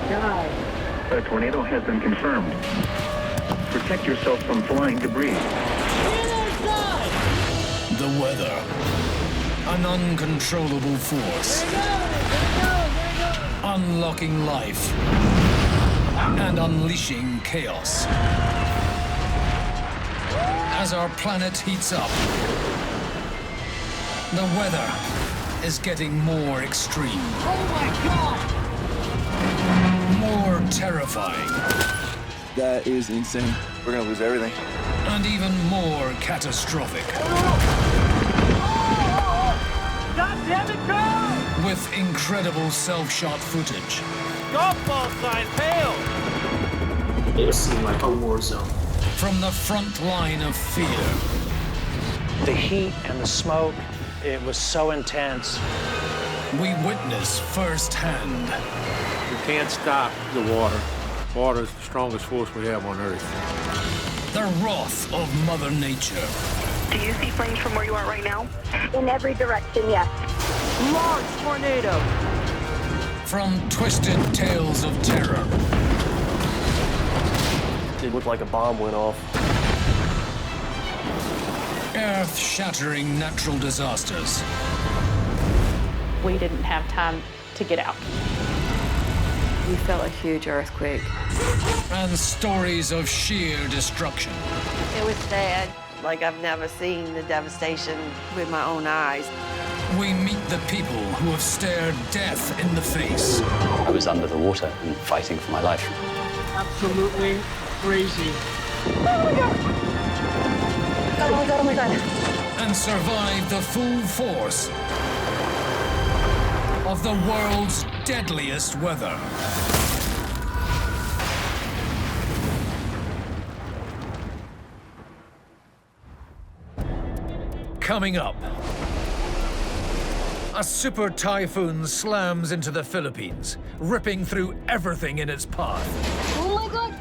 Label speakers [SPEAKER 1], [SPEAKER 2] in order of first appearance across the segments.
[SPEAKER 1] sky.
[SPEAKER 2] A tornado has been confirmed. Protect yourself from flying debris.
[SPEAKER 3] The weather. An uncontrollable force. Unlocking life. And unleashing chaos. As our planet heats up, the weather is getting more extreme.
[SPEAKER 1] Oh my God!
[SPEAKER 3] More terrifying.
[SPEAKER 4] That is insane. We're gonna lose everything.
[SPEAKER 3] And even more catastrophic.
[SPEAKER 1] God damn it, go!
[SPEAKER 3] With incredible self-shot footage.
[SPEAKER 1] Golf ball sign, hail!
[SPEAKER 5] It seemed like a war zone.
[SPEAKER 3] From the front line of fear.
[SPEAKER 6] The heat and the smoke, it was so intense.
[SPEAKER 3] We witness firsthand.
[SPEAKER 7] You can't stop the water. Water is the strongest force we have on Earth.
[SPEAKER 3] The wrath of Mother Nature.
[SPEAKER 8] Do you see flames from where you are right now?
[SPEAKER 9] In every direction, yes.
[SPEAKER 1] Large tornado!
[SPEAKER 3] From twisted tales of terror.
[SPEAKER 5] It looked like a bomb went off.
[SPEAKER 3] Earth-shattering natural disasters.
[SPEAKER 10] We didn't have time to get out.
[SPEAKER 11] We felt a huge earthquake.
[SPEAKER 3] And stories of sheer destruction.
[SPEAKER 11] It was sad. Like I've never seen the devastation with my own eyes.
[SPEAKER 3] We meet the people who have stared death in the face.
[SPEAKER 12] I was under the water and fighting for my life.
[SPEAKER 1] Absolutely crazy.
[SPEAKER 9] Oh my God! Oh my God, oh my God.
[SPEAKER 3] And survive the full force of the world's deadliest weather. Coming up, a super typhoon slams into the Philippines, ripping through everything in its path.
[SPEAKER 9] Oh my God!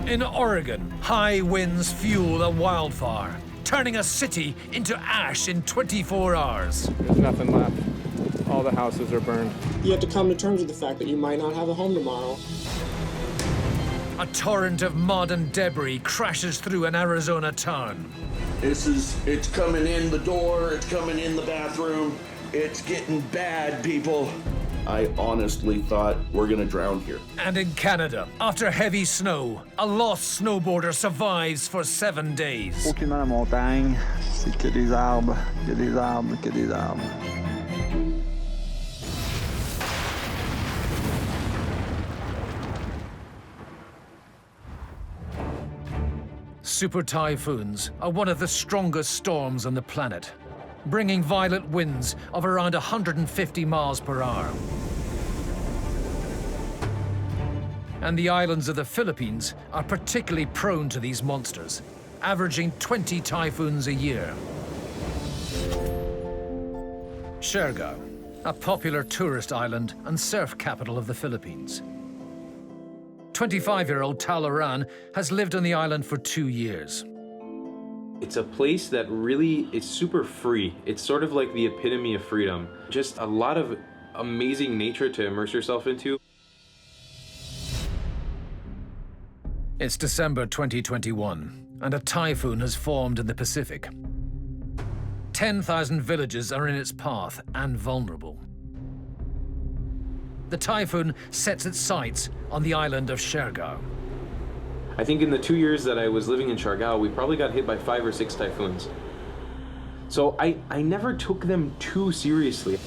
[SPEAKER 3] In Oregon, high winds fuel a wildfire, turning a city into ash in 24 hours.
[SPEAKER 13] There's nothing left. All the houses are burned.
[SPEAKER 14] You have to come to terms with the fact that you might not have a home tomorrow.
[SPEAKER 3] A torrent of mud and debris crashes through an Arizona town.
[SPEAKER 15] It's coming in the door, it's coming in the bathroom. It's getting bad, people. I honestly thought we're gonna drown here.
[SPEAKER 3] And in Canada, after heavy snow, a lost snowboarder survives for 7 days.
[SPEAKER 16] Aucunement la montagne, c'est que des arbres, que des arbres, que des arbres.
[SPEAKER 3] Super typhoons are one of the strongest storms on the planet, bringing violent winds of around 150 miles per hour. And the islands of the Philippines are particularly prone to these monsters, averaging 20 typhoons a year. Siargao, a popular tourist island and surf capital of the Philippines. 25-year-old Talaran has lived on the island for 2 years.
[SPEAKER 17] It's a place that really is super free. It's sort of like the epitome of freedom. Just a lot of amazing nature to immerse yourself into.
[SPEAKER 3] It's December 2021, and a typhoon has formed in the Pacific. 10,000 villages are in its path and vulnerable. The typhoon sets its sights on the island of Siargao.
[SPEAKER 17] I think in the 2 years that I was living in Siargao, we probably got hit by 5 or 6 typhoons. So I never took them too seriously.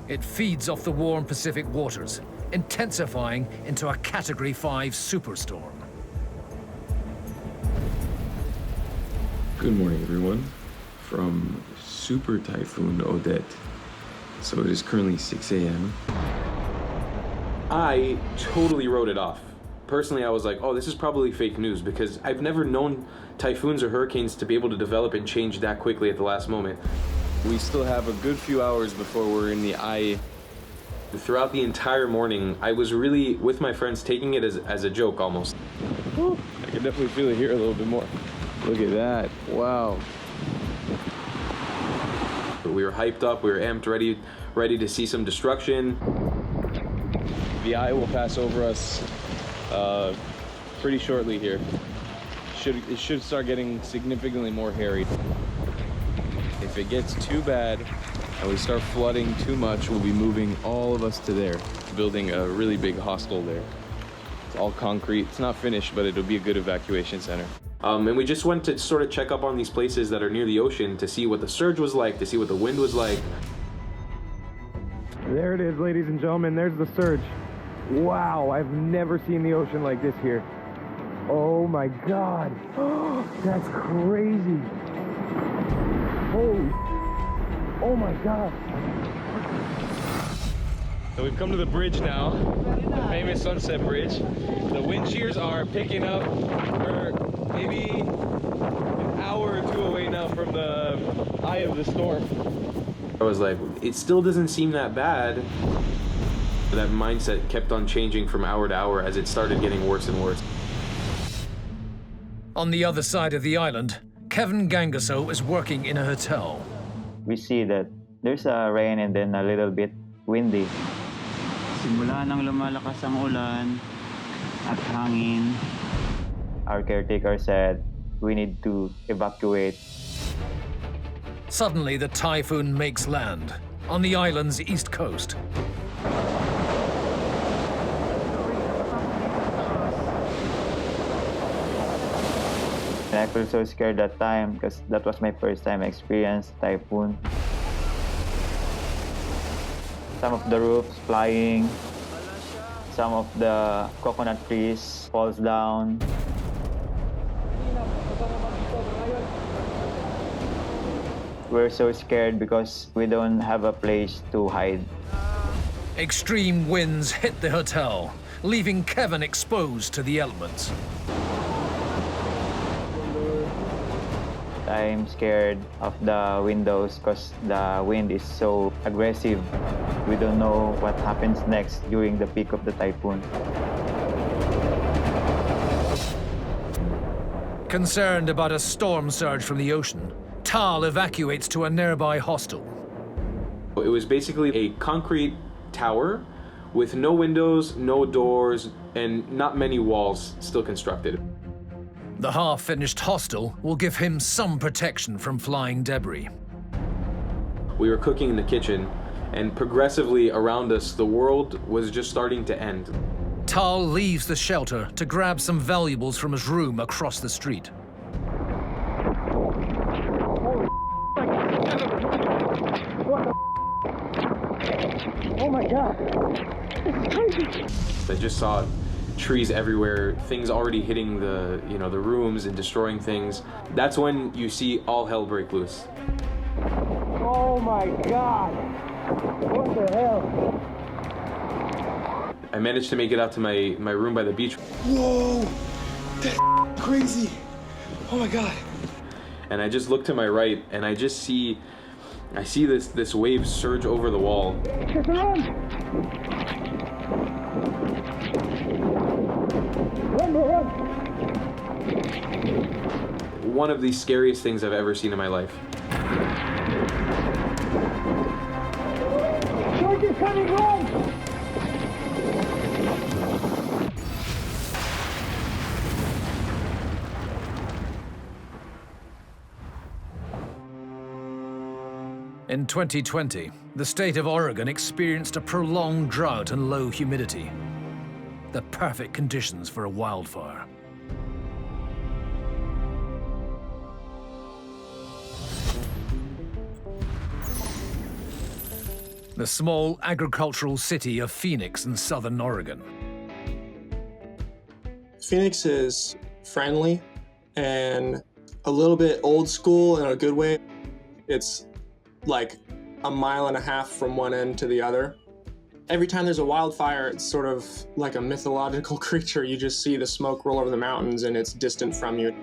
[SPEAKER 3] It feeds off the warm Pacific waters, intensifying into a Category 5 superstorm.
[SPEAKER 18] Good morning, everyone, from Super Typhoon Odette. So it is currently 6 a.m.
[SPEAKER 17] I totally wrote it off. Personally, I was like, oh, this is probably fake news because I've never known typhoons or hurricanes to be able to develop and change that quickly at the last moment.
[SPEAKER 19] We still have a good few hours before we're in the eye.
[SPEAKER 17] Throughout the entire morning, I was really, with my friends, taking it as a joke almost.
[SPEAKER 19] Woo. I can definitely feel it here a little bit more. Look at that. Wow.
[SPEAKER 17] The We were hyped up, we were amped, ready to see some destruction.
[SPEAKER 19] The eye will pass over us pretty shortly here. It should start getting significantly more hairy. If it gets too bad and we start flooding too much, we'll be moving all of us to there, building a really big hostel there. It's all concrete. It's not finished, but it'll be a good evacuation center.
[SPEAKER 17] And we just went to sort of check up on these places that are near the ocean to see what the surge was like, to see what the wind was like.
[SPEAKER 13] There it is, ladies and gentlemen. There's the surge. Wow, I've never seen the ocean like this here. Oh my God. That's crazy. Holy. Oh my God.
[SPEAKER 19] So we've come to the bridge now, the famous Sunset Bridge. The wind shears are picking up. We're maybe an hour or two away now from the eye of the storm.
[SPEAKER 17] I was like, it still doesn't seem that bad. That mindset kept on changing from hour to hour as it started getting worse and worse.
[SPEAKER 3] On the other side of the island, Kevin Gangaso is working in a hotel.
[SPEAKER 20] We see that there's a rain and then a little bit windy.
[SPEAKER 21] Simula nang lumalakas ang ulan at hangin.
[SPEAKER 20] Our caretaker said we need to evacuate.
[SPEAKER 3] Suddenly, the typhoon makes land on the island's east coast.
[SPEAKER 20] And I felt so scared that time because that was my first time I experienced typhoon. Some of the roofs flying, some of the coconut trees falls down. We're so scared because we don't have a place to hide.
[SPEAKER 3] Extreme winds hit the hotel, leaving Kevin exposed to the elements.
[SPEAKER 20] I'm scared of the windows because the wind is so aggressive. We don't know what happens next during the peak of the typhoon.
[SPEAKER 3] Concerned about a storm surge from the ocean, Tal evacuates to a nearby hostel.
[SPEAKER 17] It was basically a concrete tower with no windows, no doors, and not many walls still constructed.
[SPEAKER 3] The half-finished hostel will give him some protection from flying debris.
[SPEAKER 17] We were cooking in the kitchen, and progressively around us, the world was just starting to end.
[SPEAKER 3] Tal leaves the shelter to grab some valuables from his room across the street.
[SPEAKER 21] Oh my God.
[SPEAKER 17] I just saw trees everywhere, things already hitting the rooms and destroying things. That's when you see all hell break loose.
[SPEAKER 21] Oh my God. What the hell?
[SPEAKER 17] I managed to make it out to my room by the beach.
[SPEAKER 4] Whoa, that's crazy. Oh my God.
[SPEAKER 17] And I just look to my right and I see this wave surge over the wall. One of the scariest things I've ever seen in my life.
[SPEAKER 21] Shark is coming, run!
[SPEAKER 3] In 2020, the state of Oregon experienced a prolonged drought and low humidity. The perfect conditions for a wildfire. The small agricultural city of Phoenix in southern Oregon.
[SPEAKER 14] Phoenix is friendly and a little bit old school in a good way. It's like a mile and a half from one end to the other. Every time there's a wildfire, it's sort of like a mythological creature. You just see the smoke roll over the mountains and it's distant from you.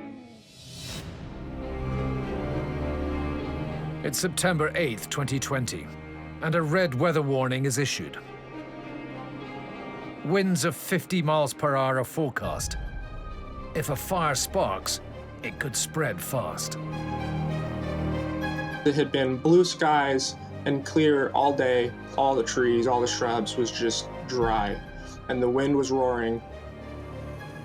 [SPEAKER 3] It's September 8th, 2020, and a red weather warning is issued. Winds of 50 miles per hour are forecast. If a fire sparks, it could spread fast.
[SPEAKER 14] It had been blue skies and clear all day. All the trees, all the shrubs was just dry, and the wind was roaring.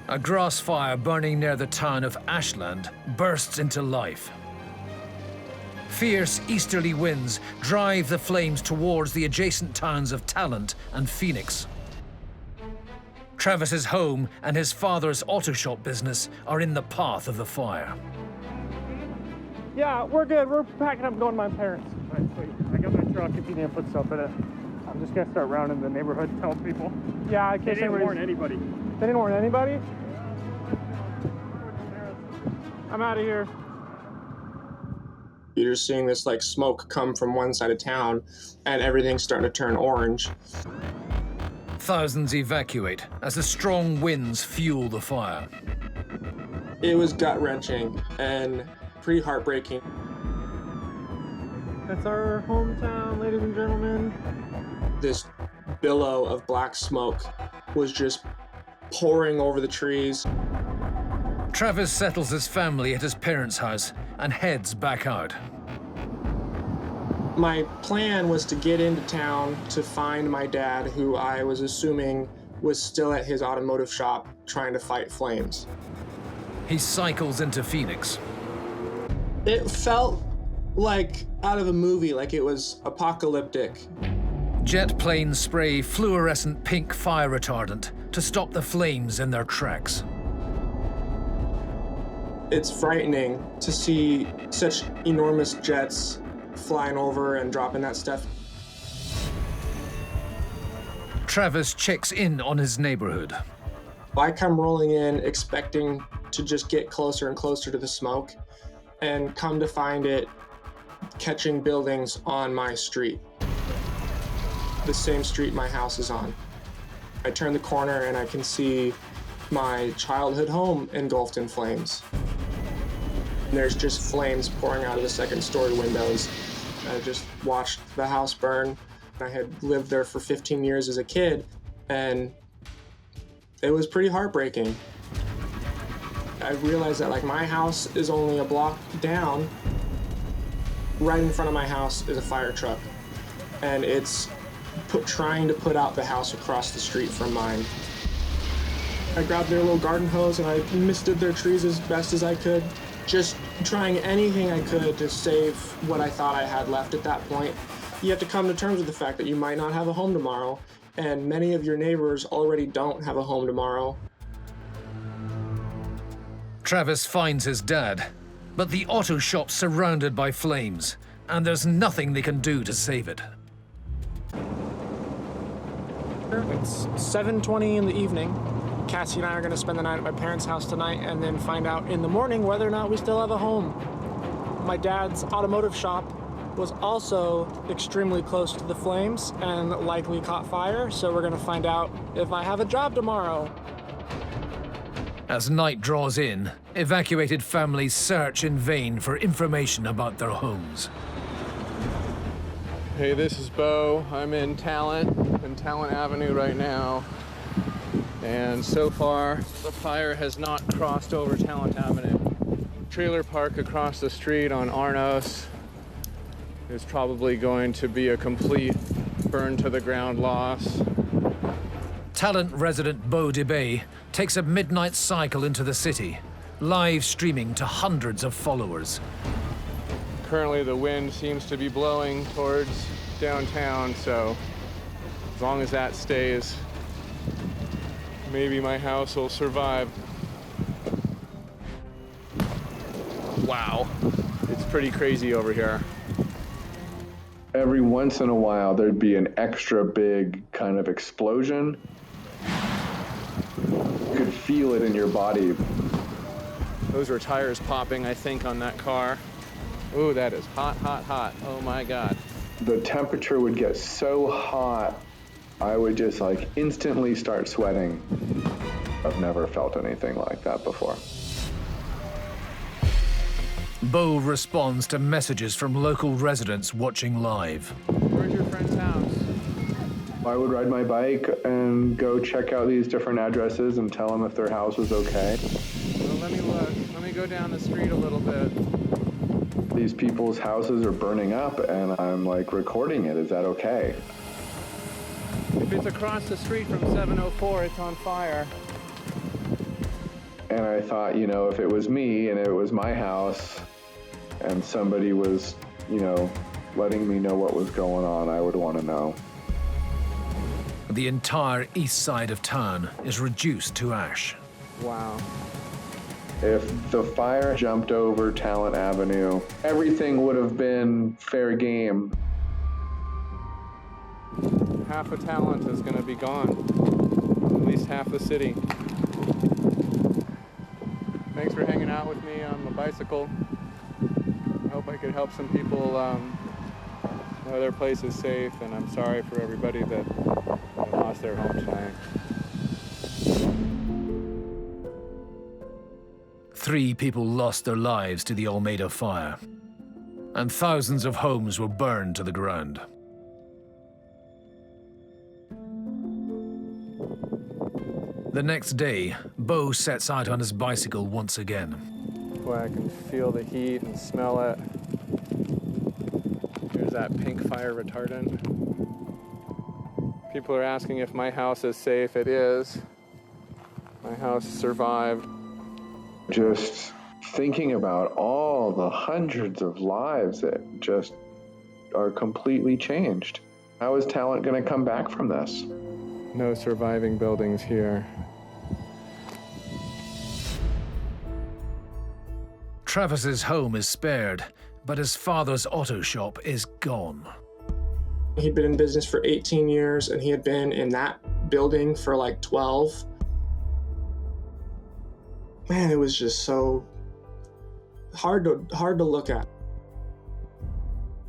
[SPEAKER 3] A grass fire burning near the town of Ashland bursts into life. Fierce easterly winds drive the flames towards the adjacent towns of Talent and Phoenix. Travis's home and his father's auto shop business are in the path of the fire.
[SPEAKER 21] Yeah, we're good. We're packing up going to my parents. All right, sweet. I got my truck if you need to put stuff in it. I'm just gonna start rounding the neighborhood, telling people. Yeah, I can't warn anybody. They didn't warn anybody? I'm out of here.
[SPEAKER 14] You're just seeing this like smoke come from one side of town, and everything's starting to turn orange.
[SPEAKER 3] Thousands evacuate as the strong winds fuel the fire.
[SPEAKER 14] It was gut-wrenching and pretty heartbreaking.
[SPEAKER 21] That's our hometown, ladies and gentlemen.
[SPEAKER 14] This billow of black smoke was just pouring over the trees.
[SPEAKER 3] Travis settles his family at his parents' house and heads back out.
[SPEAKER 14] My plan was to get into town to find my dad, who I was assuming was still at his automotive shop trying to fight flames.
[SPEAKER 3] He cycles into Phoenix.
[SPEAKER 14] It felt like out of a movie, like it was apocalyptic.
[SPEAKER 3] Jet planes spray fluorescent pink fire retardant to stop the flames in their tracks.
[SPEAKER 14] It's frightening to see such enormous jets flying over and dropping that stuff.
[SPEAKER 3] Travis checks in on his neighborhood.
[SPEAKER 14] I come rolling in expecting to just get closer and closer to the smoke, and come to find it catching buildings on my street. The same street my house is on. I turn the corner and I can see my childhood home engulfed in flames. And there's just flames pouring out of the second-story windows. I just watched the house burn. I had lived there for 15 years as a kid, and it was pretty heartbreaking. I realized that like my house is only a block down. Right in front of my house is a fire truck, and it's trying to put out the house across the street from mine. I grabbed their little garden hose and I misted their trees as best as I could, just trying anything I could to save what I thought I had left at that point. You have to come to terms with the fact that you might not have a home tomorrow, and many of your neighbors already don't have a home tomorrow.
[SPEAKER 3] Travis finds his dad, but the auto shop's surrounded by flames, and there's nothing they can do to save it.
[SPEAKER 14] It's 7:20 in the evening. Cassie and I are going to spend the night at my parents' house tonight and then find out in the morning whether or not we still have a home. My dad's automotive shop was also extremely close to the flames and likely caught fire, so we're going to find out if I have a job tomorrow.
[SPEAKER 3] As night draws in, evacuated families search in vain for information about their homes.
[SPEAKER 2] Hey, this is Bo. I'm in Talent Avenue right now. And so far, the fire has not crossed over Talent Avenue. Trailer park across the street on Arnos is probably going to be a complete burn to the ground loss.
[SPEAKER 3] Talent resident Bo DeBay takes a midnight cycle into the city, live streaming to hundreds of followers.
[SPEAKER 2] Currently the wind seems to be blowing towards downtown, so as long as that stays, maybe my house will survive. Wow, it's pretty crazy over here.
[SPEAKER 22] Every once in a while, there'd be an extra big kind of explosion. You could feel it in your body.
[SPEAKER 2] Those were tires popping, I think, on that car. Ooh, that is hot, hot, hot. Oh my God.
[SPEAKER 22] The temperature would get so hot, I would just like instantly start sweating. I've never felt anything like that before.
[SPEAKER 3] Bo responds to messages from local residents watching live.
[SPEAKER 2] Where's your friend's house?
[SPEAKER 22] I would ride my bike and go check out these different addresses and tell them if their house was okay.
[SPEAKER 2] Well, let me look. Let me go down the street a little bit.
[SPEAKER 22] These people's houses are burning up, and I'm like recording it. Is that okay?
[SPEAKER 2] If it's across the street from 704, it's on fire.
[SPEAKER 22] And I thought, you know, if it was me and it was my house and somebody was, you know, letting me know what was going on, I would want to know.
[SPEAKER 3] The entire east side of town is reduced to ash.
[SPEAKER 2] Wow.
[SPEAKER 22] If the fire jumped over Talent Avenue, everything would have been fair game.
[SPEAKER 2] Half of Talent is going to be gone. At least half the city. Thanks for hanging out with me on the bicycle. I hope I could help some people know their place is safe, and I'm sorry for everybody that lost their home tonight.
[SPEAKER 3] 3 people lost their lives to the Almeda fire, and thousands of homes were burned to the ground. The next day, Bo sets out on his bicycle once again.
[SPEAKER 2] Boy, I can feel the heat and smell it. Here's that pink fire retardant. People are asking if my house is safe. It is. My house survived.
[SPEAKER 22] Just thinking about all the hundreds of lives that just are completely changed. How is Talent going to come back from this?
[SPEAKER 2] No surviving buildings here.
[SPEAKER 3] Travis's home is spared, but his father's auto shop is gone.
[SPEAKER 14] He'd been in business for 18 years, and he had been in that building for like 12. Man, it was just so hard to look at.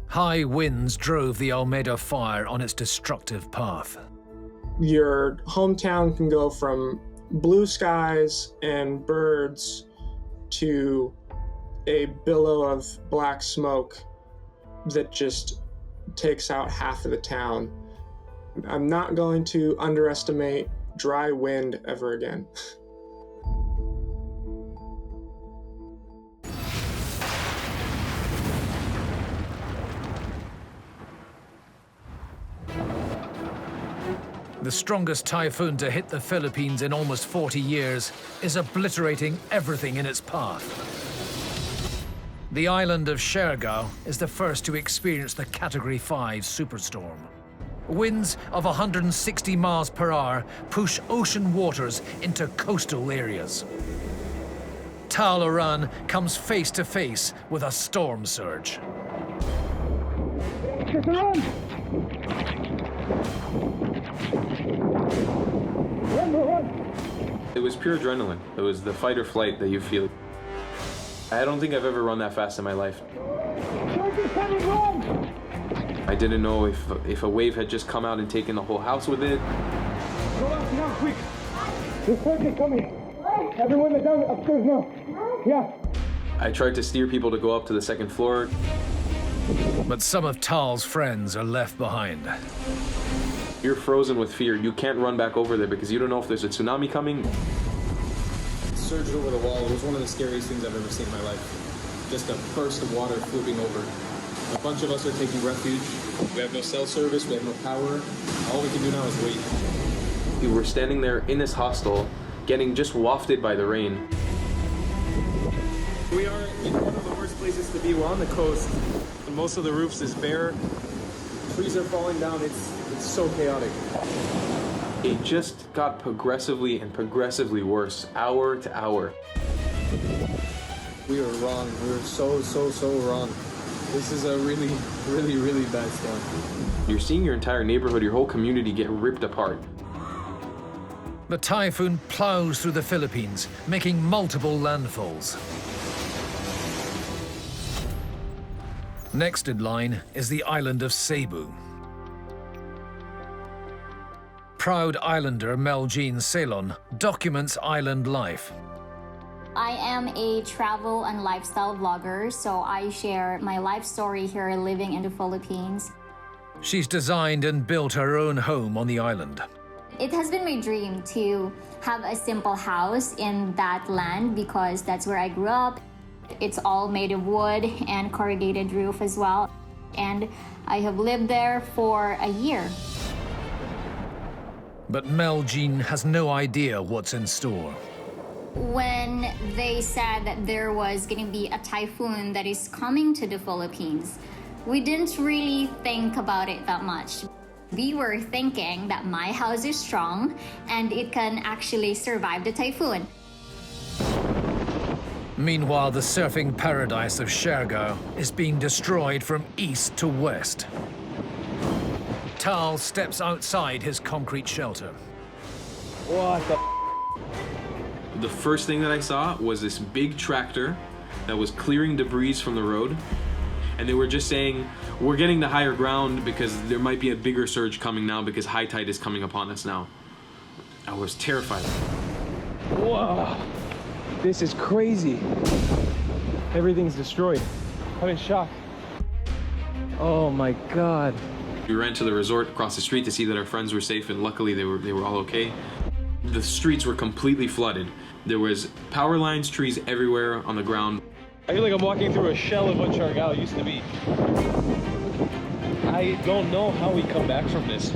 [SPEAKER 3] High winds drove the Almeda fire on its destructive path.
[SPEAKER 14] Your hometown can go from blue skies and birds to a billow of black smoke that just takes out half of the town. I'm not going to underestimate dry wind ever again.
[SPEAKER 3] The strongest typhoon to hit the Philippines in almost 40 years is obliterating everything in its path. The island of Siargao is the first to experience the Category 5 superstorm. Winds of 160 miles per hour push ocean waters into coastal areas. Taal-Oran comes face to face with a storm surge.
[SPEAKER 17] It was pure adrenaline. It was the fight or flight that you feel. I don't think I've ever run that fast in my life. I didn't know if a wave had just come out and taken the whole house with it.
[SPEAKER 21] Go out now, quick! The surge is coming! Everyone is down upstairs now. Yeah.
[SPEAKER 17] I tried to steer people to go up to the second floor.
[SPEAKER 3] But some of Tal's friends are left behind.
[SPEAKER 17] You're frozen with fear. You can't run back over there because you don't know if there's a tsunami coming.
[SPEAKER 6] Surged over the wall. It was one of the scariest things I've ever seen in my life. Just a burst of water flipping over. A bunch of us are taking refuge. We have no cell service, we have no power. All we can do now is wait.
[SPEAKER 17] We were standing there in this hostel, getting just wafted by the rain.
[SPEAKER 6] We are in one of the worst places to be. We're on the coast, and most of the roofs is bare. Trees are falling down. It's so chaotic.
[SPEAKER 17] It just got progressively and progressively worse, hour to hour.
[SPEAKER 6] We were wrong. We were so wrong. This is a really, really, really bad storm.
[SPEAKER 17] You're seeing your entire neighborhood, your whole community get ripped apart.
[SPEAKER 3] The typhoon plows through the Philippines, making multiple landfalls. Next in line is the island of Cebu. Proud islander Meljean Ceylon documents island life.
[SPEAKER 7] I am a travel and lifestyle vlogger, so I share my life story here living in the Philippines.
[SPEAKER 3] She's designed and built her own home on the island.
[SPEAKER 7] It has been my dream to have a simple house in that land because that's where I grew up. It's all made of wood and corrugated roof as well. And I have lived there for a year.
[SPEAKER 3] But Mel Jean has no idea what's in store.
[SPEAKER 7] When they said that there was going to be a typhoon that is coming to the Philippines, we didn't really think about it that much. We were thinking that my house is strong and it can actually survive the typhoon.
[SPEAKER 3] Meanwhile, the surfing paradise of Siargao is being destroyed from east to west. Tal steps outside his concrete shelter.
[SPEAKER 17] What the? The first thing that I saw was this big tractor that was clearing debris from the road. And they were just saying, we're getting to higher ground because there might be a bigger surge coming now because high tide is coming upon us now. I was terrified.
[SPEAKER 21] Whoa, this is crazy. Everything's destroyed. I'm in shock. Oh my God.
[SPEAKER 17] We ran to the resort across the street to see that our friends were safe, and luckily they were all okay. The streets were completely flooded. There was power lines, trees everywhere on the ground.
[SPEAKER 21] I feel like I'm walking through a shell of what Siargao used to be. I don't know how we come back from this.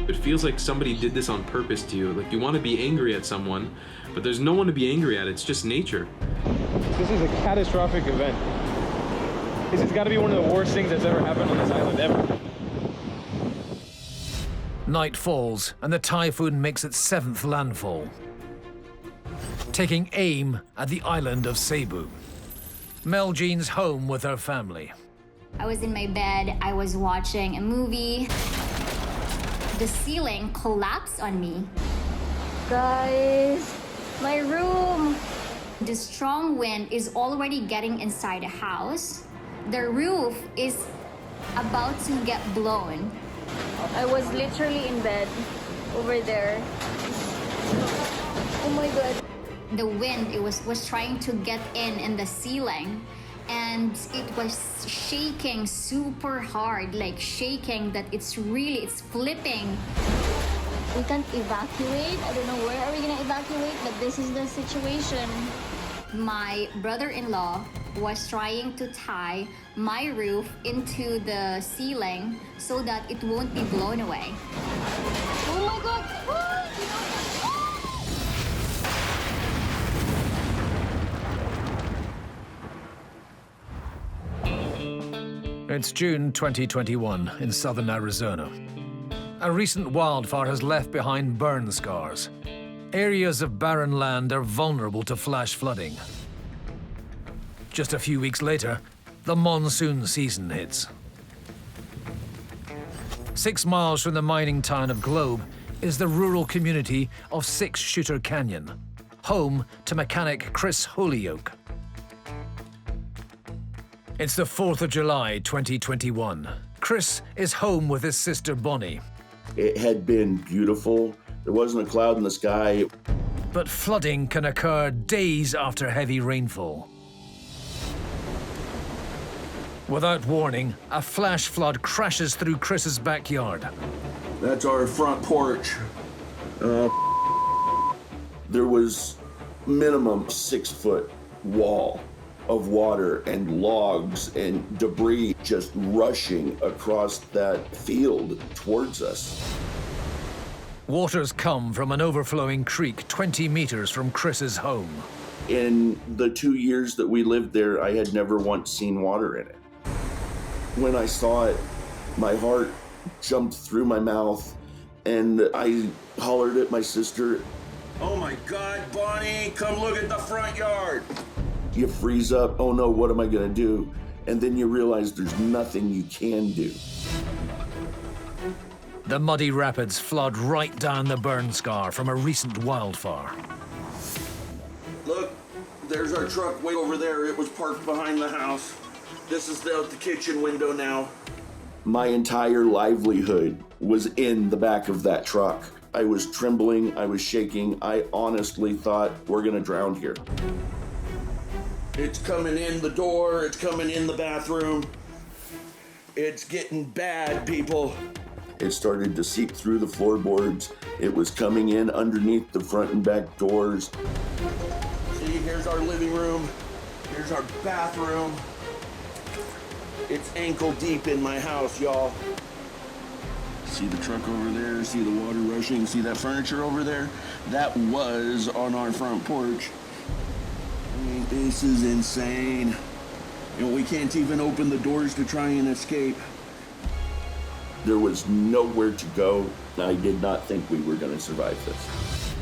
[SPEAKER 17] It feels like somebody did this on purpose to you. Like you want to be angry at someone, but there's no one to be angry at. It's just nature.
[SPEAKER 21] This is a catastrophic event. This has got to be one of the worst things that's ever happened on this island ever.
[SPEAKER 3] Night falls and the typhoon makes its 7th landfall, taking aim at the island of Cebu. Mel Jean's home with her family.
[SPEAKER 7] I was in my bed, I was watching a movie. The ceiling collapsed on me. Guys, my room. The strong wind is already getting inside the house. The roof is about to get blown. I was literally in bed over there. Oh my God. The wind, it was trying to get in the ceiling, and it was shaking super hard, like shaking that it's flipping. We can't evacuate. I don't know where are we gonna evacuate, but this is the situation. My brother-in-law was trying to tie my roof into the ceiling so that it won't be blown away. Oh my God!
[SPEAKER 3] It's June 2021 in southern Arizona. A recent wildfire has left behind burn scars. Areas of barren land are vulnerable to flash flooding. Just a few weeks later, the monsoon season hits. 6 miles from the mining town of Globe is the rural community of Six Shooter Canyon, home to mechanic Chris Holyoke. It's the 4th of July, 2021. Chris is home with his sister Bonnie.
[SPEAKER 15] It had been beautiful. There wasn't a cloud in the sky.
[SPEAKER 3] But flooding can occur days after heavy rainfall. Without warning, a flash flood crashes through Chris's backyard.
[SPEAKER 15] That's our front porch. There was minimum 6-foot wall of water and logs and debris just rushing across that field towards us.
[SPEAKER 3] Waters come from an overflowing creek 20 meters from Chris's home.
[SPEAKER 15] In the 2 years that we lived there, I had never once seen water in it. When I saw it, my heart jumped through my mouth and I hollered at my sister, "Oh my God, Bonnie, come look at the front yard." You freeze up, oh no, what am I gonna do? And then you realize there's nothing you can do.
[SPEAKER 3] The muddy rapids flood right down the burn scar from a recent wildfire.
[SPEAKER 15] Look, there's our truck way over there. It was parked behind the house. This is out the kitchen window now. My entire livelihood was in the back of that truck. I was trembling, I was shaking. I honestly thought, we're gonna drown here. It's coming in the door, it's coming in the bathroom. It's getting bad, people. It started to seep through the floorboards. It was coming in underneath the front and back doors. See, here's our living room. Here's our bathroom. It's ankle deep in my house, y'all. See the truck over there? See the water rushing? See that furniture over there? That was on our front porch. I mean, this is insane. You know, we can't even open the doors to try and escape. There was nowhere to go. I did not think we were going to survive this.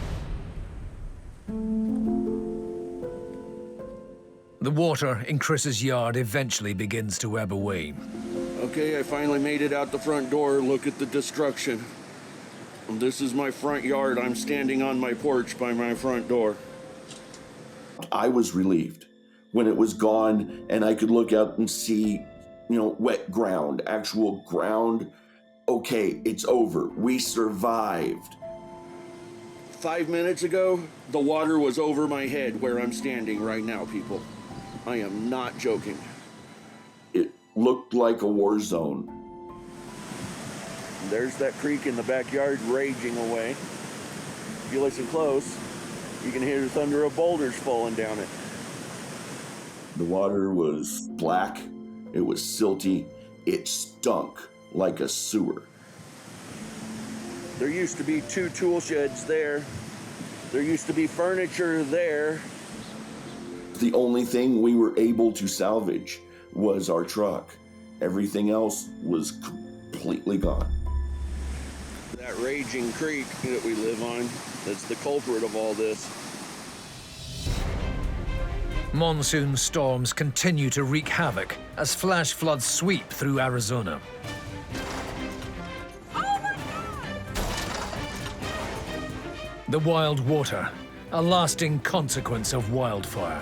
[SPEAKER 3] The water in Chris's yard eventually begins to ebb away.
[SPEAKER 15] Okay, I finally made it out the front door. Look at the destruction. This is my front yard. I'm standing on my porch by my front door. I was relieved when it was gone and I could look out and see, you know, wet ground, actual ground. Okay, it's over. We survived. 5 minutes ago, the water was over my head where I'm standing right now, people. I am not joking. It looked like a war zone. There's that creek in the backyard raging away. If you listen close, you can hear the thunder of boulders falling down it. The water was black, it was silty, it stunk like a sewer. There used to be 2 tool sheds there. There used to be furniture there. The only thing we were able to salvage was our truck. Everything else was completely gone. That raging creek that we live on, that's the culprit of all this.
[SPEAKER 3] Monsoon storms continue to wreak havoc as flash floods sweep through Arizona. The wild water, a lasting consequence of wildfire.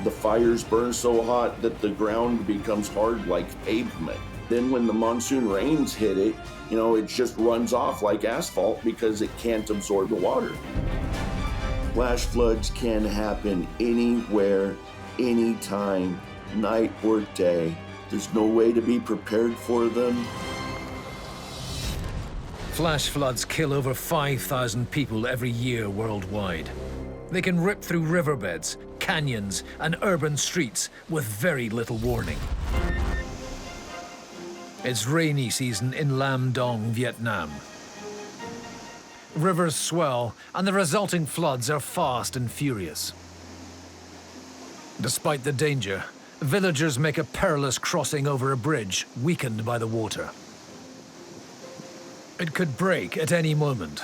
[SPEAKER 15] The fires burn so hot that the ground becomes hard like pavement. Then when the monsoon rains hit it, you know, it just runs off like asphalt because it can't absorb the water. Flash floods can happen anywhere, anytime, night or day. There's no way to be prepared for them.
[SPEAKER 3] Flash floods kill over 5,000 people every year worldwide. They can rip through riverbeds, canyons, and urban streets with very little warning. It's rainy season in Lam Dong, Vietnam. Rivers swell, and the resulting floods are fast and furious. Despite the danger, villagers make a perilous crossing over a bridge weakened by the water. It could break at any moment.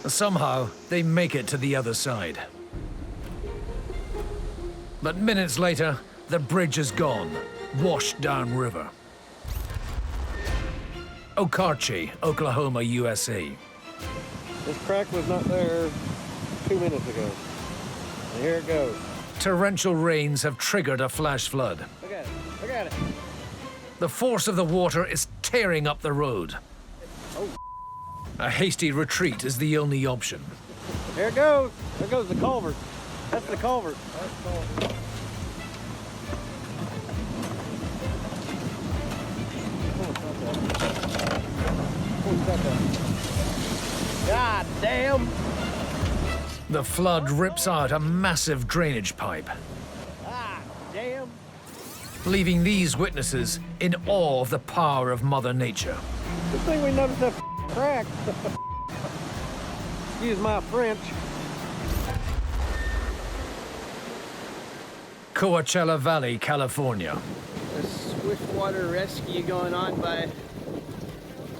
[SPEAKER 3] Somehow, they make it to the other side. But minutes later, the bridge is gone, washed downriver. Okarche, Oklahoma, USA.
[SPEAKER 21] This crack was not there 2 minutes ago. And here it goes.
[SPEAKER 3] Torrential rains have triggered a flash flood.
[SPEAKER 21] Look at it. Look at it.
[SPEAKER 3] The force of the water is tearing up the road.
[SPEAKER 21] Oh.
[SPEAKER 3] A hasty retreat is the only option.
[SPEAKER 21] Here it goes. There goes the culvert. That's the culvert. That's the culvert. God damn!
[SPEAKER 3] The flood rips out a massive drainage pipe,
[SPEAKER 21] Ah, damn!
[SPEAKER 3] leaving these witnesses in awe of the power of Mother Nature.
[SPEAKER 21] Good thing we noticed that crack. Excuse my French.
[SPEAKER 3] Coachella Valley, California.
[SPEAKER 5] A swiftwater rescue going on by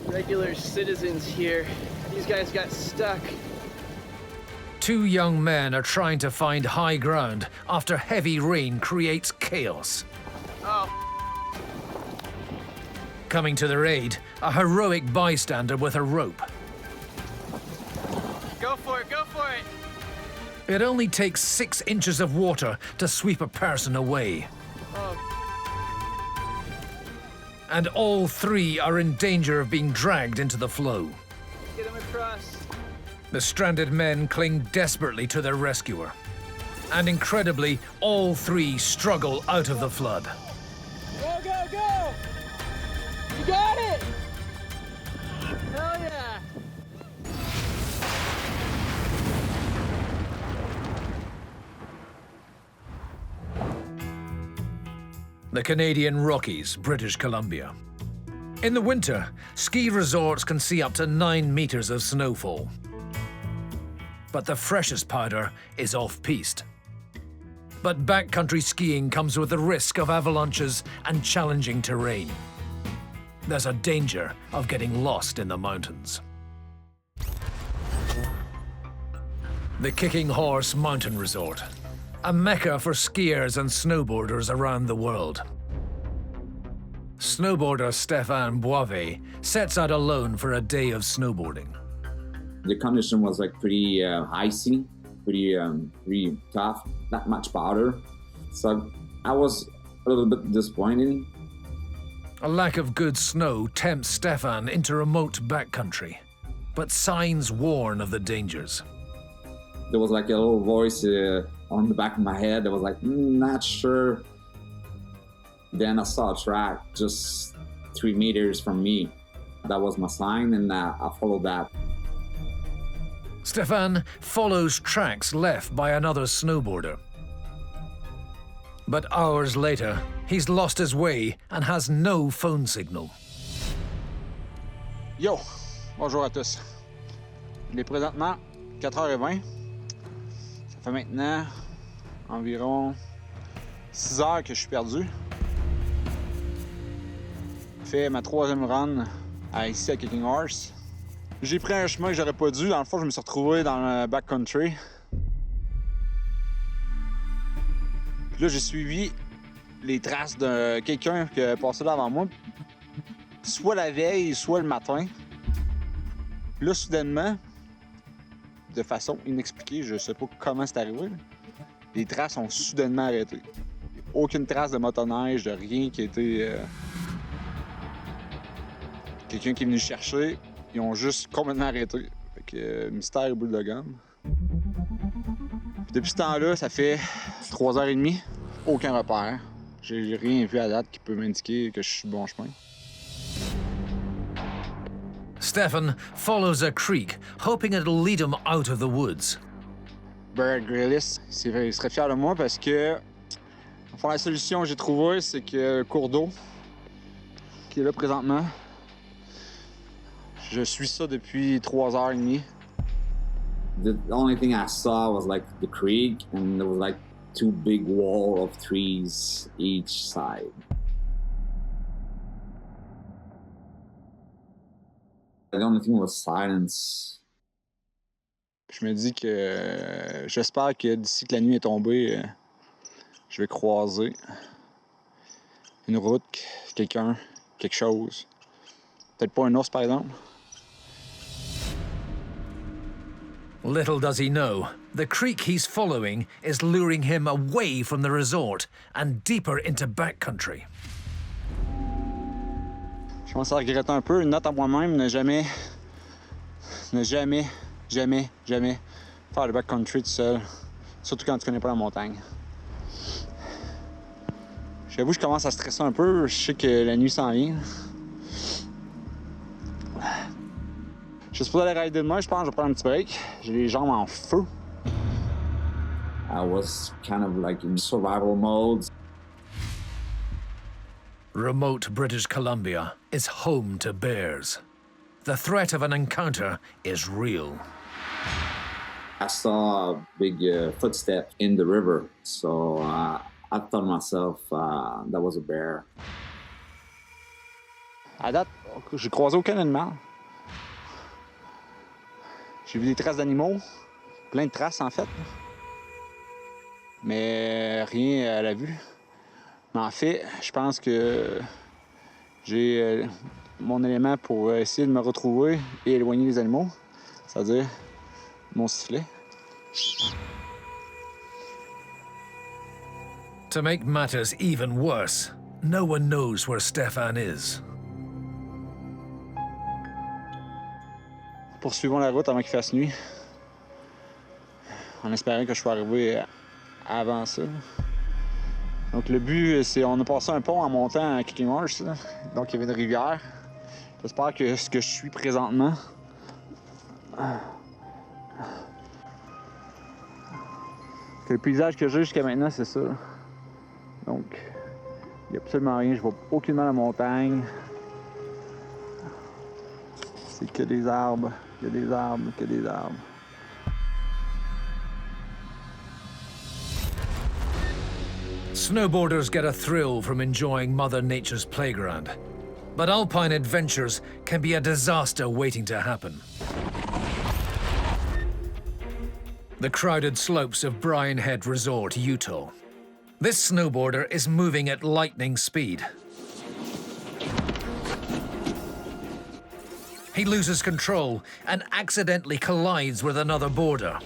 [SPEAKER 5] regular citizens here. These guys got stuck.
[SPEAKER 3] 2 young men are trying to find high ground after heavy rain creates chaos.
[SPEAKER 5] Oh.
[SPEAKER 3] Coming to their aid, a heroic bystander with a rope.
[SPEAKER 5] Go for it, go for it!
[SPEAKER 3] It only takes 6 inches of water to sweep a person away.
[SPEAKER 5] Oh.
[SPEAKER 3] And all 3 are in danger of being dragged into the flow.
[SPEAKER 5] Get him across.
[SPEAKER 3] The stranded men cling desperately to their rescuer. And incredibly, all 3 struggle out of the flood.
[SPEAKER 5] Go, go, go! You got it! Hell yeah!
[SPEAKER 3] The Canadian Rockies, British Columbia. In the winter, ski resorts can see up to 9 meters of snowfall. But the freshest powder is off-piste. But backcountry skiing comes with the risk of avalanches and challenging terrain. There's a danger of getting lost in the mountains. The Kicking Horse Mountain Resort, a mecca for skiers and snowboarders around the world. Snowboarder Stéphane Boivet sets out alone for a day of snowboarding.
[SPEAKER 8] The condition was like pretty icy, pretty tough, not much powder. So I was a little bit disappointed.
[SPEAKER 3] A lack of good snow tempts Stéphane into remote backcountry, but signs warn of the dangers.
[SPEAKER 8] There was like a little voice on the back of my head that was like, not sure. Then I saw a track just 3 meters from me. That was my sign, and I followed that.
[SPEAKER 3] Stéphane follows tracks left by another snowboarder. But hours later, he's lost his way and has no phone signal.
[SPEAKER 16] Yo, bonjour à tous. Il est présentement 4h20. Ça fait maintenant environ 6 heures que je suis perdu. J'ai fait ma 3e run ici à Kicking Horse. J'ai pris un chemin que j'aurais pas dû. Dans le fond, je me suis retrouvé dans le backcountry. Puis là, j'ai suivi les traces de quelqu'un qui est passé là avant moi, soit la veille, soit le matin. Puis là, soudainement, de façon inexpliquée, je sais pas comment c'est arrivé, là, les traces ont soudainement arrêté. Aucune trace de motoneige, de rien qui a été... Quelqu'un qui est venu chercher, ils ont juste complètement arrêté. Fait que mystère et boule de gomme. Puis depuis ce temps-là, ça fait 3h30, aucun repère. J'ai rien vu à date qui peut m'indiquer que je suis bon chemin.
[SPEAKER 3] Stéphane follows a creek, hoping it'll lead him out of the woods.
[SPEAKER 16] Bear Grylls, il serait fier de moi parce que enfin, la solution que j'ai trouvée, c'est que le cours d'eau qui est là présentement, je suis ça depuis 3h30.
[SPEAKER 8] The only thing I saw was like the creek, and there was like 2 big wall of trees each side. The only thing was silence.
[SPEAKER 16] Je me dis que j'espère que d'ici que la nuit est tombée, je vais croiser une route, quelqu'un, quelque chose. Peut-être pas un ours, par exemple.
[SPEAKER 3] Little does he know, the creek he's following is luring him away from the resort and deeper into backcountry.
[SPEAKER 16] Je commence à regretter un peu. Une note à moi-même, ne jamais faire le backcountry tout seul, surtout quand tu connais pas la montagne. J'avoue, je commence à stresser un peu. Je sais que la nuit s'en vient. Je suis supposé aller rider demain, je pense que je vais prendre un petit break. J'ai les jambes en feu.
[SPEAKER 8] I was kind of like in survival mode.
[SPEAKER 3] Remote British Columbia is home to bears. The threat of an encounter is real.
[SPEAKER 8] I saw a big footstep in the river, so I thought to myself that was a bear.
[SPEAKER 16] À date, j'ai croisé aucun animal. J'ai vu des traces d'animaux, plein de traces en fait, mais rien à la vue. Mais en fait, je pense que j'ai mon élément pour essayer de me retrouver et éloigner les animaux, c'est-à-dire mon sifflet.
[SPEAKER 3] To make matters even worse, no one knows where Stéphane is.
[SPEAKER 16] Poursuivons la route avant qu'il fasse nuit, en espérant que je sois arrivé avant ça. Donc le but, c'est on a passé un pont en montant à Kicking Horse, là. Donc il y avait une rivière. J'espère que ce que je suis présentement, que le paysage que j'ai jusqu'à maintenant, c'est ça. Donc Il n'y a absolument rien, je vois aucunement la montagne. C'est que des arbres, que des arbres, que des arbres.
[SPEAKER 3] Snowboarders get a thrill from enjoying Mother Nature's playground. But alpine adventures can be a disaster waiting to happen. The crowded slopes of Bryan Head Resort, Utah. This snowboarder is moving at lightning speed. He loses control and accidentally collides with another boarder.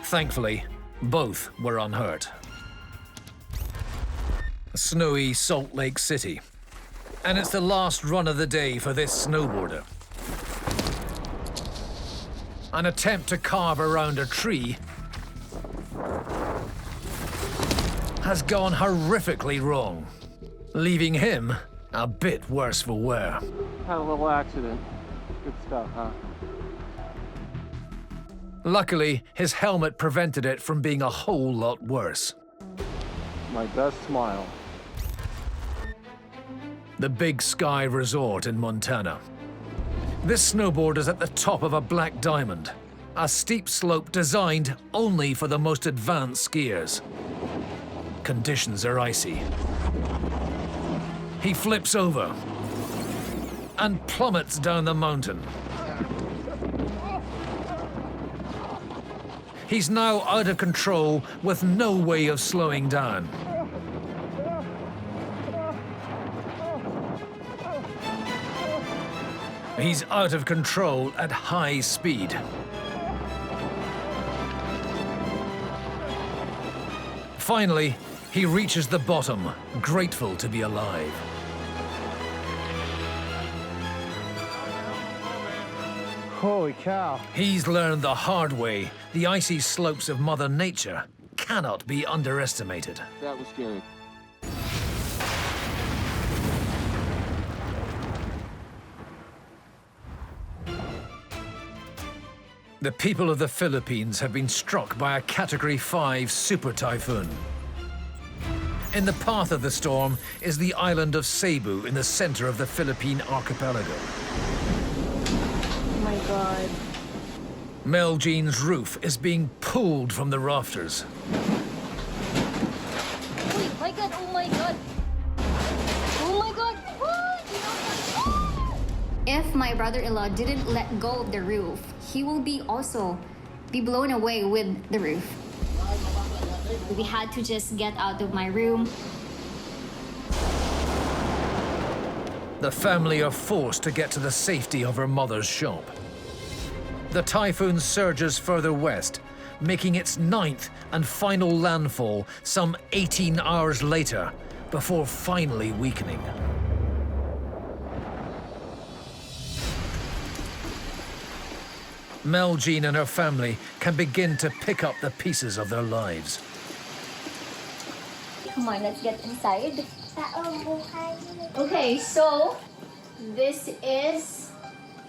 [SPEAKER 3] Thankfully, both were unhurt. Snowy Salt Lake City. And it's the last run of the day for this snowboarder. An attempt to carve around a tree has gone horrifically wrong, leaving him a bit worse for wear.
[SPEAKER 21] Had a little accident. Good stuff, huh?
[SPEAKER 3] Luckily, his helmet prevented it from being a whole lot worse.
[SPEAKER 21] My best smile.
[SPEAKER 3] The Big Sky Resort in Montana. This snowboard is at the top of a black diamond, a steep slope designed only for the most advanced skiers. Conditions are icy. He flips over and plummets down the mountain. He's now out of control with no way of slowing down. He's out of control at high speed. Finally, he reaches the bottom, grateful to be alive.
[SPEAKER 21] Holy cow.
[SPEAKER 3] He's learned the hard way the icy slopes of Mother Nature cannot be underestimated.
[SPEAKER 21] That was scary.
[SPEAKER 3] The people of the Philippines have been struck by a Category 5 super typhoon. In the path of the storm is the island of Cebu in the center of the Philippine archipelago.
[SPEAKER 9] Oh my God.
[SPEAKER 3] Mel Jean's roof is being pulled from the rafters.
[SPEAKER 9] Wait, my God, oh my God. Oh my God, what?
[SPEAKER 7] If my brother-in-law didn't let go of the roof, he will also be blown away with the roof. We had to just get out of my room.
[SPEAKER 3] The family are forced to get to the safety of her mother's shop. The typhoon surges further west, making its 9th and final landfall some 18 hours later, before finally weakening. Mel Jean and her family can begin to pick up the pieces of their lives.
[SPEAKER 7] Come on, let's get inside. Okay, so this is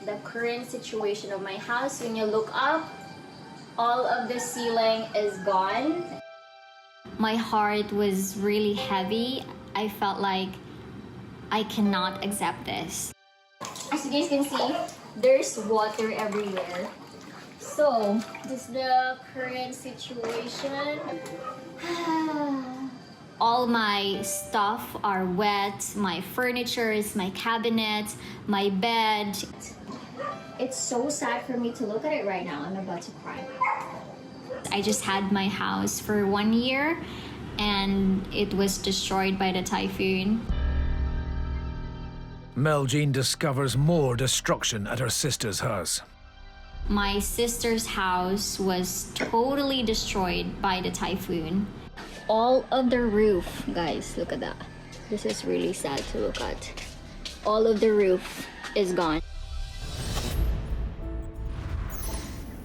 [SPEAKER 7] the current situation of my house. When you look up, all of the ceiling is gone. My heart was really heavy. I felt like I cannot accept this. As you guys can see, there's water everywhere. So, this is the current situation. All my stuff are wet, my furniture, my cabinet, my bed. It's so sad for me to look at it right now. I'm about to cry. I just had my house for 1 year and it was destroyed by the typhoon.
[SPEAKER 3] Mel Jean discovers more destruction at her sister's house.
[SPEAKER 7] My sister's house was totally destroyed by the typhoon. All of the roof, guys, look at that. This is really sad to look at. All of the roof is gone.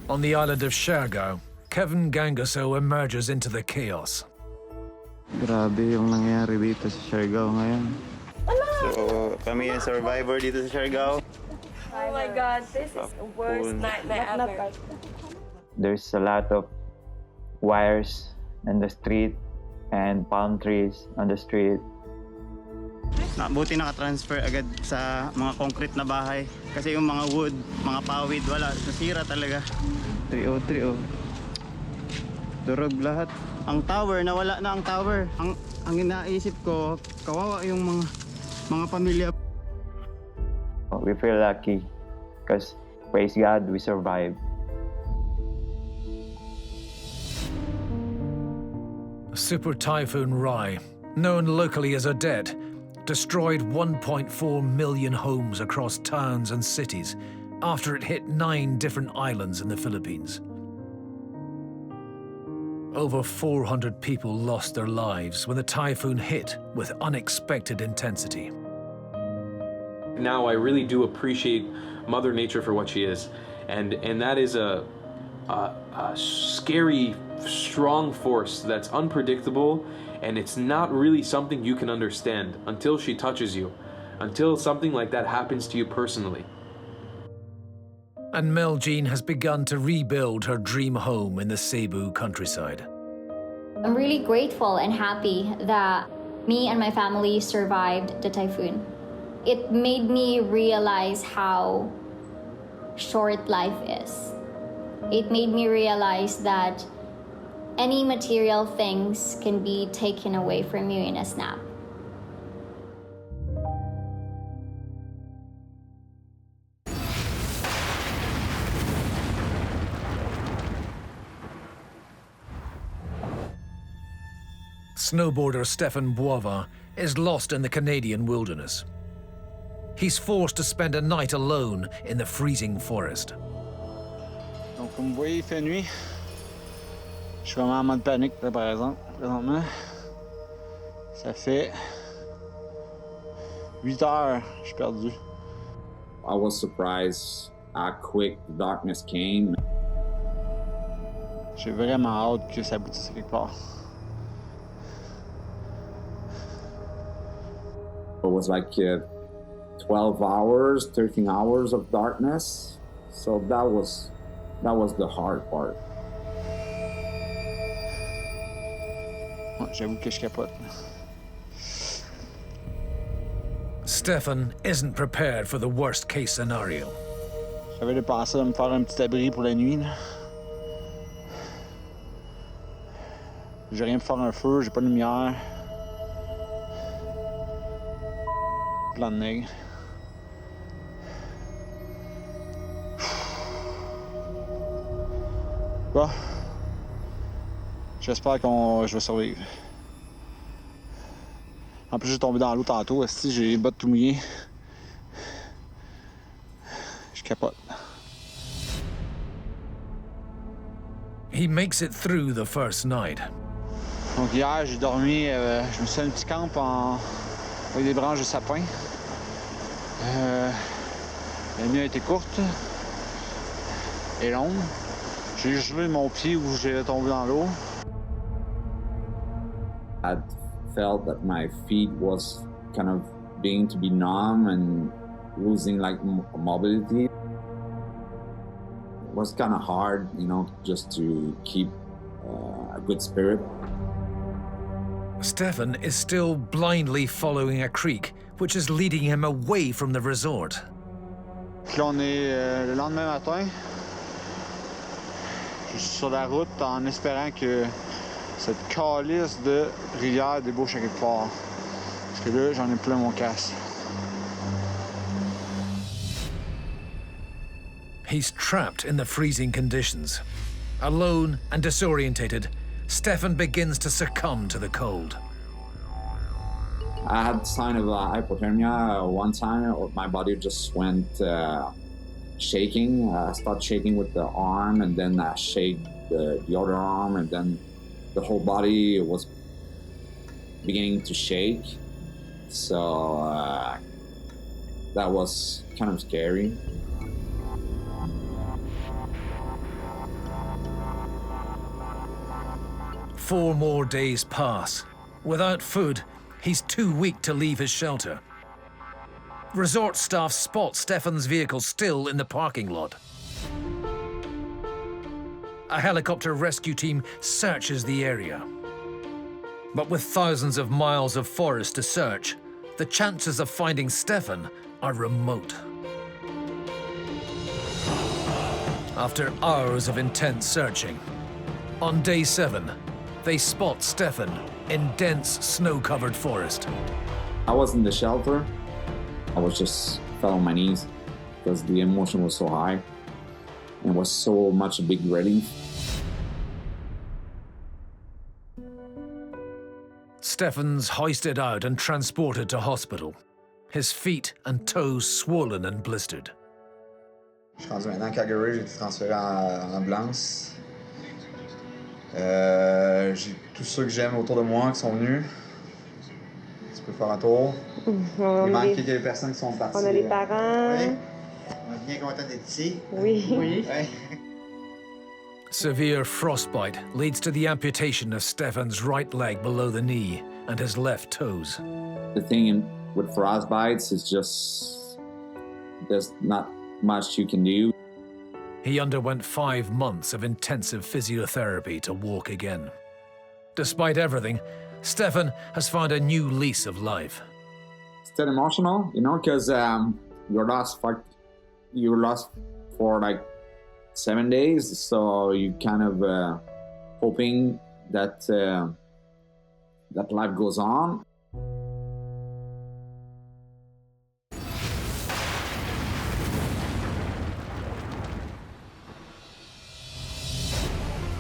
[SPEAKER 3] On the island of Siargao, Kevin Gangaso emerges into the chaos.
[SPEAKER 20] Grabe yung nangyari dito sa Siargao ngayon. So, kami yung survivor dito sa Siargao.
[SPEAKER 9] Oh my God, this is the worst nightmare ever.
[SPEAKER 20] There's a lot of wires in the street. and palm trees on the street.
[SPEAKER 10] Buti naka-transfer agad sa mga concrete na bahay. Kasi yung mga wood, mga pawid, wala. Nasira talaga. 303 oh. Durog lahat. Ang tower, nawala na ang tower. Ang inaisip ko, kawawa yung mga pamilya.
[SPEAKER 20] We feel lucky because praise God, we survived.
[SPEAKER 3] Super Typhoon Rai, known locally as Odette, destroyed 1.4 million homes across towns and cities after it hit 9 different islands in the Philippines. Over 400 people lost their lives when the typhoon hit with unexpected intensity.
[SPEAKER 17] Now I really do appreciate Mother Nature for what she is, and that is a scary, strong force that's unpredictable, and it's not really something you can understand until she touches you, until something like that happens to you personally.
[SPEAKER 3] And Mel Jean has begun to rebuild her dream home in the Cebu countryside.
[SPEAKER 7] I'm really grateful and happy that me and my family survived the typhoon. It made me realize how short life is. It made me realize that any material things can be taken away from you in a snap.
[SPEAKER 3] Snowboarder Stefan Boava is lost in the Canadian wilderness. He's forced to spend a night alone in the freezing forest.
[SPEAKER 16] Donc, comme vous voyez, il fait nuit. Je suis vraiment en mode panique, là, par exemple, présentement. Ça fait 8 heures, je suis perdu.
[SPEAKER 8] I was surprised how quick the darkness came.
[SPEAKER 16] J'ai vraiment hâte que ça aboutisse quelque part.
[SPEAKER 8] It was like 12 hours, 13 hours of darkness. So that was the hard part.
[SPEAKER 16] J'avoue que je capote.
[SPEAKER 3] Stefan isn't prepared for the worst case scenario.
[SPEAKER 16] J'avais dépensé de me faire un petit abri pour la nuit. Là. J'ai rien pour faire un feu, j'ai pas de lumière. Plein de neige. Bon. J'espère que je vais survivre. En plus, j'ai tombé dans l'eau tantôt. Si j'ai les bottes tout mouillées. Je capote.
[SPEAKER 3] He makes it through the first night.
[SPEAKER 16] Donc hier, j'ai dormi, je me suis fait un petit camp avec des branches de sapin. La nuit a été courte et longue. J'ai gelé mon pied où j'allais tomber dans l'eau.
[SPEAKER 8] I felt that my feet was kind of beginning to be numb and losing like mobility. It was kind of hard, you know, just to keep a good spirit.
[SPEAKER 3] Stefan is still blindly following a creek, which is leading him away from the resort.
[SPEAKER 16] Puis là, on est le lendemain matin. Je suis sur la route en espérant que cette calice de rivière débouche à quelque part. Parce que là, j'en ai plein mon casque.
[SPEAKER 3] He's trapped in the freezing conditions. Alone and disorientated, Stefan begins to succumb to the cold.
[SPEAKER 8] I had sign of hypothermia one time. My body just went shaking. I started shaking with the arm, and then I shake the other arm, and then the whole body was beginning to shake. So that was kind of scary.
[SPEAKER 3] Four more days pass. Without food, he's too weak to leave his shelter. Resort staff spot Stefan's vehicle still in the parking lot. A helicopter rescue team searches the area. But with thousands of miles of forest to search, the chances of finding Stefan are remote. After hours of intense searching, on day 7, they spot Stefan in dense snow-covered forest.
[SPEAKER 8] I was in the shelter. I was just fell on my knees because the emotion was so high and was so much a big relief.
[SPEAKER 3] Stefan's hoisted out and transported to hospital, his feet and toes swollen and blistered.
[SPEAKER 11] Je suis rendu maintenant à Calgary, j'ai été transféré en ambulance. J'ai tous ceux que j'aime autour de moi qui sont venus. Tu peux faire un tour. Il manque quelques personnes qui sont parties.
[SPEAKER 12] On a les parents.
[SPEAKER 11] Oui. On est bien contents d'être ici.
[SPEAKER 12] Oui.
[SPEAKER 11] Oui.
[SPEAKER 3] Severe frostbite leads to the amputation of Stefan's right leg below the knee and his left toes.
[SPEAKER 8] The thing with frostbites is just there's not much you can do.
[SPEAKER 3] He underwent 5 months of intensive physiotherapy to walk again. Despite everything, Stefan has found a new lease of life.
[SPEAKER 8] Still emotional, you know, because you're lost for like 7 days, so you kind of hoping that that life goes on.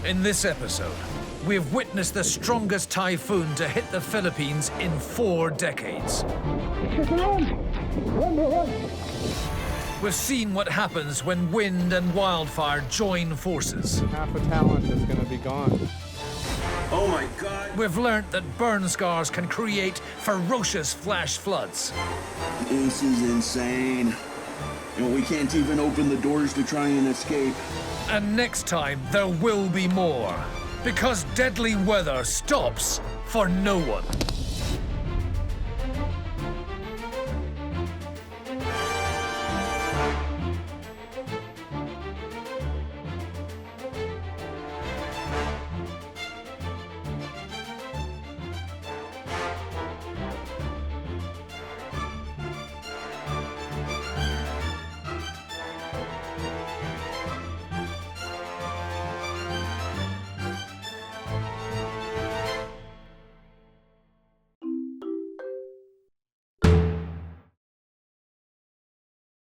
[SPEAKER 3] In this episode, we have witnessed the strongest typhoon to hit the Philippines in 4 decades. We've seen what happens when wind and wildfire join forces.
[SPEAKER 2] Half a talent is going to be gone.
[SPEAKER 15] Oh my God.
[SPEAKER 3] We've learnt that burn scars can create ferocious flash floods.
[SPEAKER 15] This is insane. And we can't even open the doors to try and escape.
[SPEAKER 3] And next time, there will be more. Because deadly weather stops for no one.